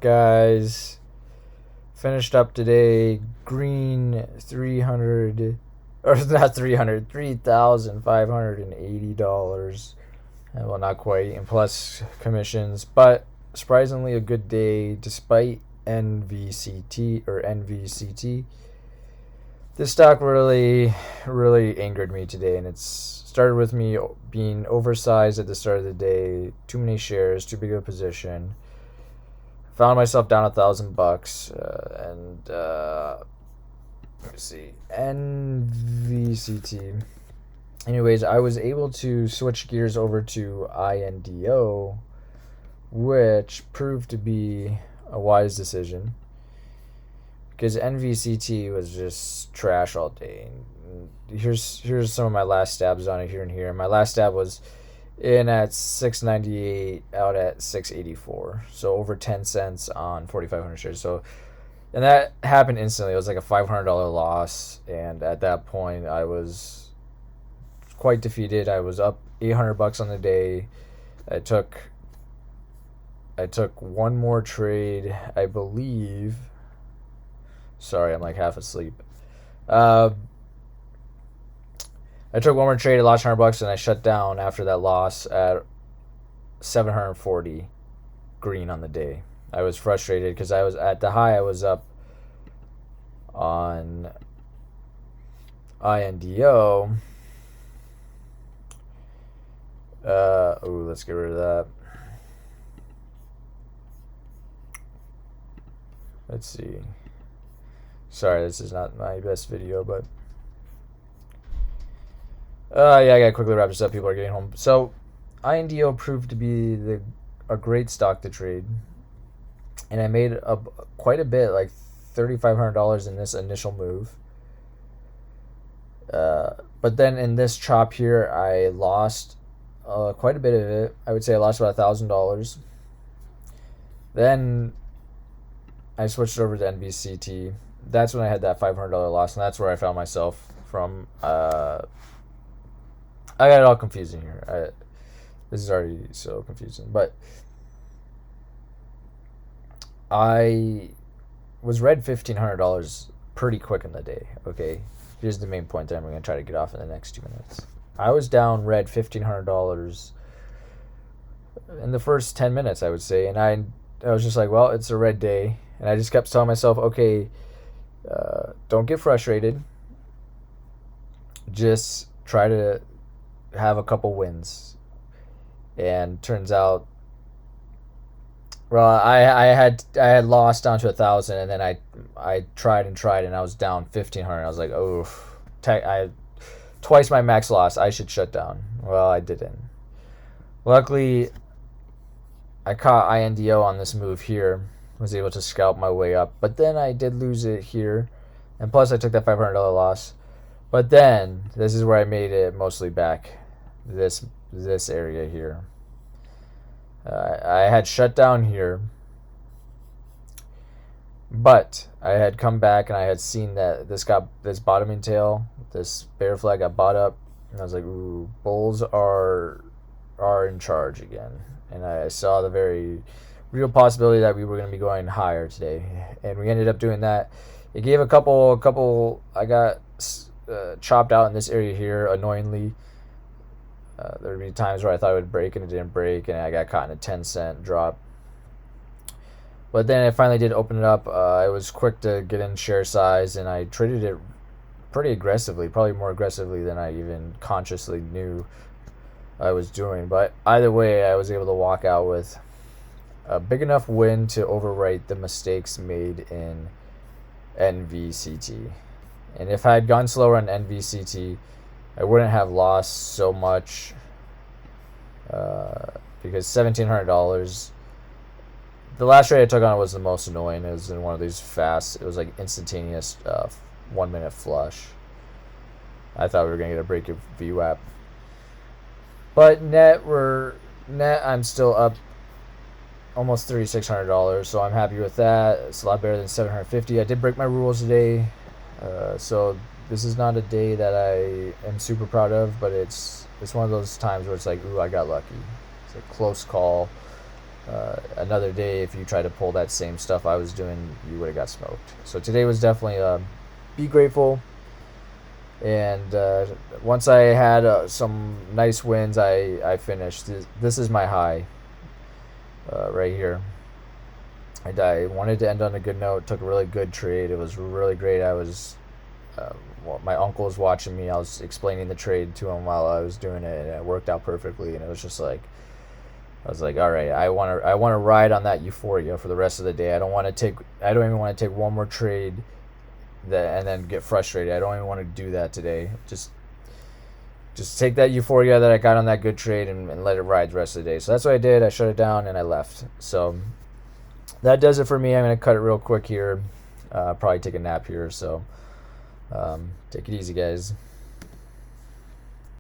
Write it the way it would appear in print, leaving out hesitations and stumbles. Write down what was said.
Guys, finished up today. Green 300, or not 300, $3,580. Well, not quite, and plus commissions, but surprisingly a good day despite NVCT. This stock really angered me today, and it's started with me being oversized at the start of the day. Too many shares, too big of a position. Found myself down $1,000, and let me see, NVCT. Anyways, I was able to switch gears over to INDO, which proved to be a wise decision because NVCT was just trash all day. Here's some of my last stabs on it here and here. My last stab was in at 698, out at 684, so over 10 cents on 4,500 shares. So, and that happened instantly. It was like a $500 loss, and at that point I was quite defeated. I was up $800 on the day. I took one more trade, I believe. Sorry, I'm like half asleep. I took one more trade, I lost $100, and I shut down after that loss at 740 green on the day. I was frustrated because I was at the high. I was up on INDO. Let's get rid of that. Let's see. Sorry, this is not my best video, but yeah, I gotta quickly wrap this up. People are getting home. So, INDO proved to be a great stock to trade, and I made quite a bit, like $3,500 in this initial move. But then in this chop here, I lost quite a bit of it. I would say I lost about $1,000. Then I switched over to NVCT. That's when I had that $500 loss, and that's where I found myself from. I got it all confusing here. This is already so confusing. But I was red $1,500 pretty quick in the day. Okay, here's the main point that I'm going to try to get off in the next 2 minutes. I was down red $1,500 in the first 10 minutes, I would say. And I was just like, well, it's a red day. And I just kept telling myself, okay, don't get frustrated. Just try to have a couple wins. And turns out, well, I had lost down to 1,000, and then I tried and I was down 1,500. I was like, oh, twice my max loss. I should shut down. Well, I didn't. Luckily, I caught INDO on this move here. Was able to scalp my way up, but then I did lose it here, and plus I took that $500 loss. But then this is where I made it mostly back. This area here. I had shut down here, but I had come back and I had seen that this bottoming tail, this bear flag got bought up, and I was like, ooh, bulls are in charge again. And I saw the very real possibility that we were going to be going higher today, and we ended up doing that. It gave a couple. I got chopped out in this area here, annoyingly. There would be times where I thought it would break and it didn't break, and I got caught in a 10-cent drop. But then it finally did open it up. I was quick to get in share size, and I traded it pretty aggressively, probably more aggressively than I even consciously knew I was doing. But either way, I was able to walk out with a big enough win to overwrite the mistakes made in NVCT. And if I had gone slower on NVCT, I wouldn't have lost so much, because $1,700. The last trade I took on it was the most annoying. It was in one of these fast. It was like instantaneous 1 minute flush. I thought we were gonna get a break of VWAP, but net I'm still up almost $3,600, so I'm happy with that. It's a lot better than $750. I did break my rules today, so this is not a day that I am super proud of, but it's one of those times where it's like, ooh, I got lucky. It's a close call. another day, if you try to pull that same stuff I was doing, you would have got smoked. So today was definitely be grateful. And once I had some nice wins, I finished. This is my high right here. I wanted to end on a good note. Took a really good trade. It was really great. My uncle was watching me. I was explaining the trade to him while I was doing it, and it worked out perfectly. And it was just like, I was like, all right, I want to ride on that euphoria for the rest of the day. I don't even want to take one more trade and then get frustrated. I don't even want to do that today. Just take that euphoria that I got on that good trade and let it ride the rest of the day. So that's what I did. I shut it down and I left. So that does it for me. I'm going to cut it real quick here. Probably take a nap here. So take it easy, guys.